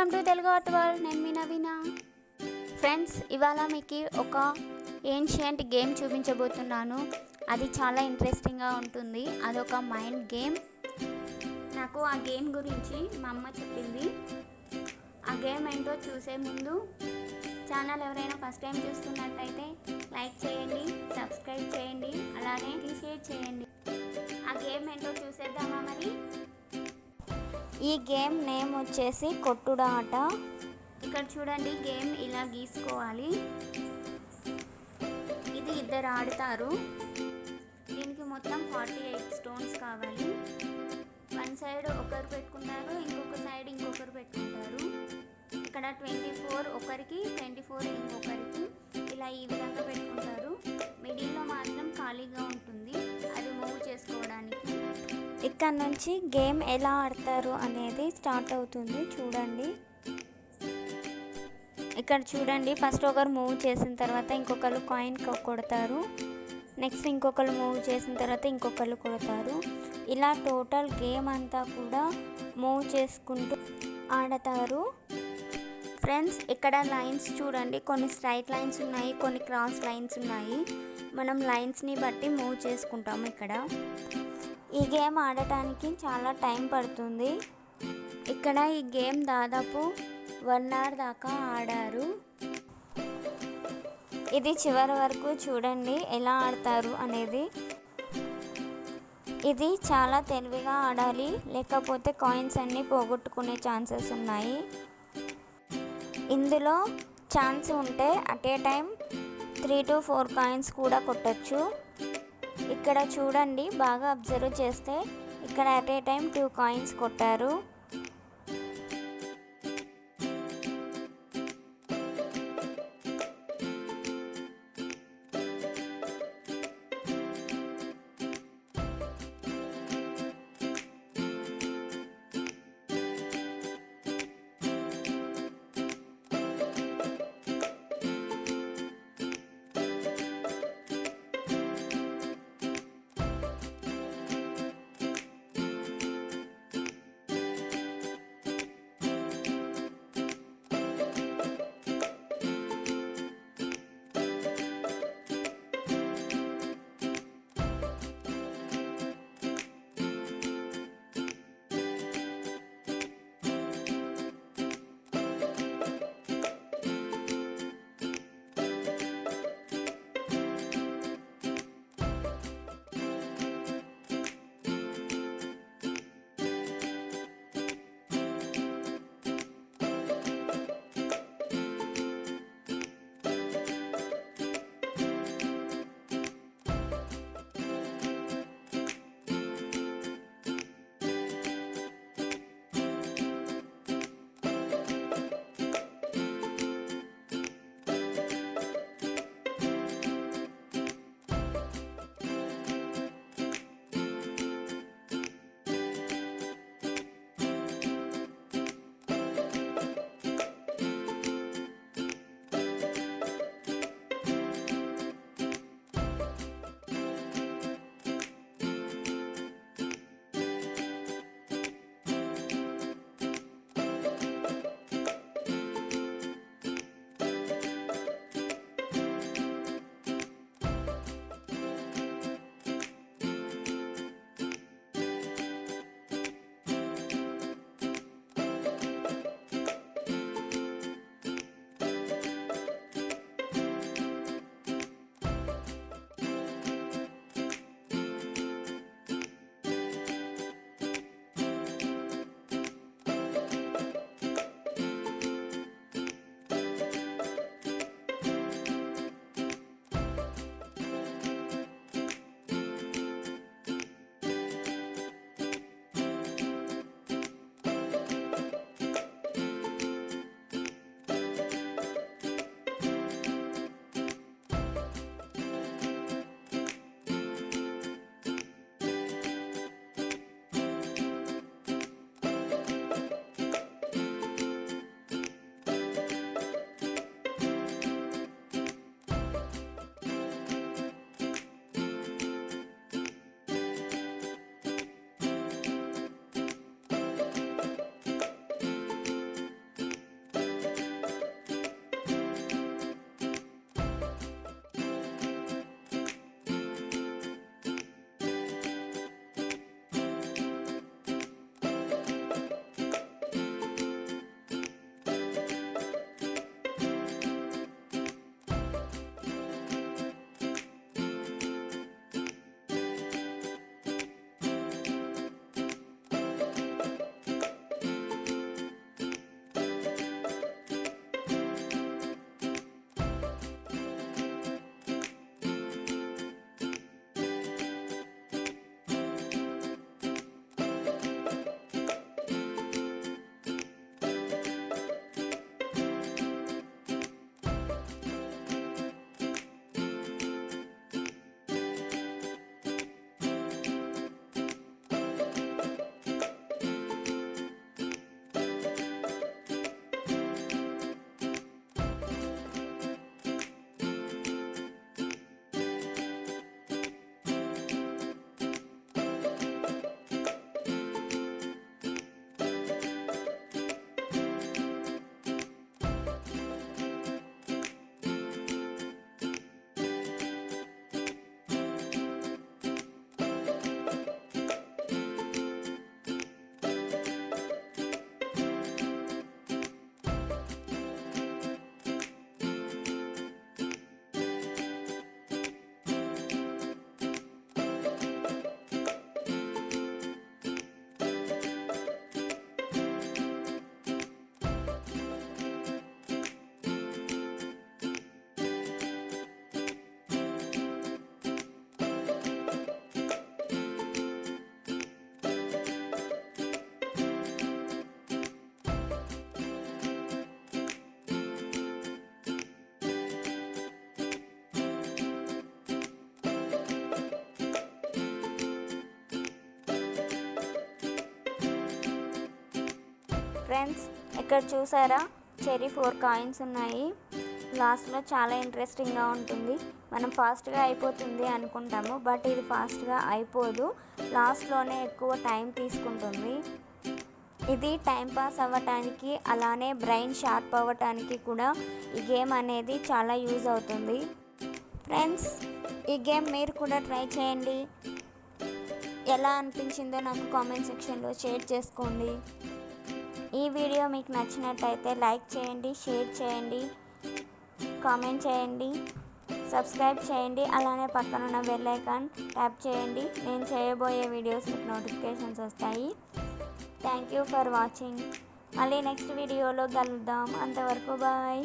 Welcome to Telugu art world. నేను మీ నవీన. Friends, ఇవాళ మీకు ఒక ఏన్షియంట్ గేమ్ చూపించబోతున్నాను. అది చాలా ఇంట్రెస్టింగ్గా ఉంటుంది. అదొక మైండ్ గేమ్. నాకు ఆ గేమ్ గురించి మా అమ్మ చెప్పింది. ఆ గేమ్ ఏంటో చూసే ముందు ఛానల్ ఎవరైనా ఫస్ట్ టైం చూస్తున్నట్టయితే లైక్ చేయండి, సబ్స్క్రైబ్ చేయండి, అలానే షేర్ చేయండి. ఆ గేమ్ ఏంటో చూసేద్దామా మరి? ఈ గేమ్ నేమ్ వచ్చేసి కొట్టుడు ఆట. ఇక్కడ చూడండి, గేమ్ ఇలా గీసుకోవాలి. ఇది ఇద్దరు ఆడతారు. దీనికి మొత్తం 48 స్టోన్స్ కావాలి. వన్ సైడ్ ఒకరు పెట్టుకుంటారు, ఇంకొక సైడ్ ఇంకొకరు పెట్టుకుంటారు. ఇక్కడ 24 ఒకరికి, 24 ఇంకొకరికి, ఇలా ఈ విధంగా పెట్టుకుంటారు. మిడిల్లో మాత్రం ఖాళీగా ఉంటుంది, అది మూవ్ చేసుకోవడానికి. ఇక్కడ నుంచి గేమ్ ఎలా ఆడతారు అనేది స్టార్ట్ అవుతుంది. చూడండి, ఇక్కడ చూడండి, ఫస్ట్ ఒకరు మూవ్ చేసిన తర్వాత ఇంకొకరు కాయిన్ కొడతారు. నెక్స్ట్ ఇంకొకరు మూవ్ చేసిన తర్వాత ఇంకొకరు కొడతారు. ఇలా టోటల్ గేమ్ అంతా కూడా మూవ్ చేసుకుంటూ ఆడతారు. ఫ్రెండ్స్, ఇక్కడ లైన్స్ చూడండి, కొన్ని స్ట్రైట్ లైన్స్ ఉన్నాయి, కొన్ని క్రాస్ లైన్స్ ఉన్నాయి. మనం లైన్స్ని బట్టి మూవ్ చేసుకుంటాము. ఇక్కడ ఈ గేమ్ ఆడటానికి చాలా టైం పడుతుంది. ఇక్కడ ఈ గేమ్ దాదాపు 1 అవర్ దాకా ఆడారు. ఇది చివరి వరకు చూడండి ఎలా ఆడతారు అనేది. ఇది చాలా తెలివిగా ఆడాలి, లేకపోతే కాయిన్స్ అన్నీ పోగొట్టుకునే ఛాన్సెస్ ఉన్నాయి. ఇందులో ఛాన్స్ ఉంటే at a time 3 to 4 coins కూడా కొట్టచ్చు. ఇక్కడ చూడండి, బాగా అబ్జర్వ్ చేస్తే ఇక్కడ అట్ ఏ టైం 2 కాయిన్స్ కొట్టారు. ఫ్రెండ్స్ ఇక్కడ చూసారా చెరీ 4 కాయిన్స్ ఉన్నాయి. లాస్ట్లో చాలా ఇంట్రెస్టింగ్గా ఉంటుంది. మనం ఫాస్ట్గా అయిపోతుంది అనుకుంటాము, బట్ ఇది ఫాస్ట్గా అయిపోదు, లాస్ట్లోనే ఎక్కువ టైం తీసుకుంటుంది. ఇది టైం పాస్ అవ్వటానికి అలానే బ్రెయిన్ షార్ప్ అవ్వటానికి కూడా ఈ గేమ్ అనేది చాలా యూజ్ అవుతుంది. ఫ్రెండ్స్ ఈ గేమ్ మీరు కూడా ట్రై చేయండి. ఎలా అనిపించిందో నాకు కామెంట్ సెక్షన్లో షేర్ చేసుకోండి. ఈ వీడియో మీకు నచ్చినట్టయితే లైక్ చేయండి, షేర్ చేయండి, కామెంట్ చేయండి, సబ్స్క్రైబ్ చేయండి. అలానే పక్కనున్న బెల్ ఐకాన్ ట్యాప్ చేయండి. నేను చేయబోయే వీడియోస్ మీకు నోటిఫికేషన్స్ వస్తాయి. Thank you for watching. మళ్ళీ నెక్స్ట్ వీడియోలో కలుద్దాం. అంతవరకు బాయ్.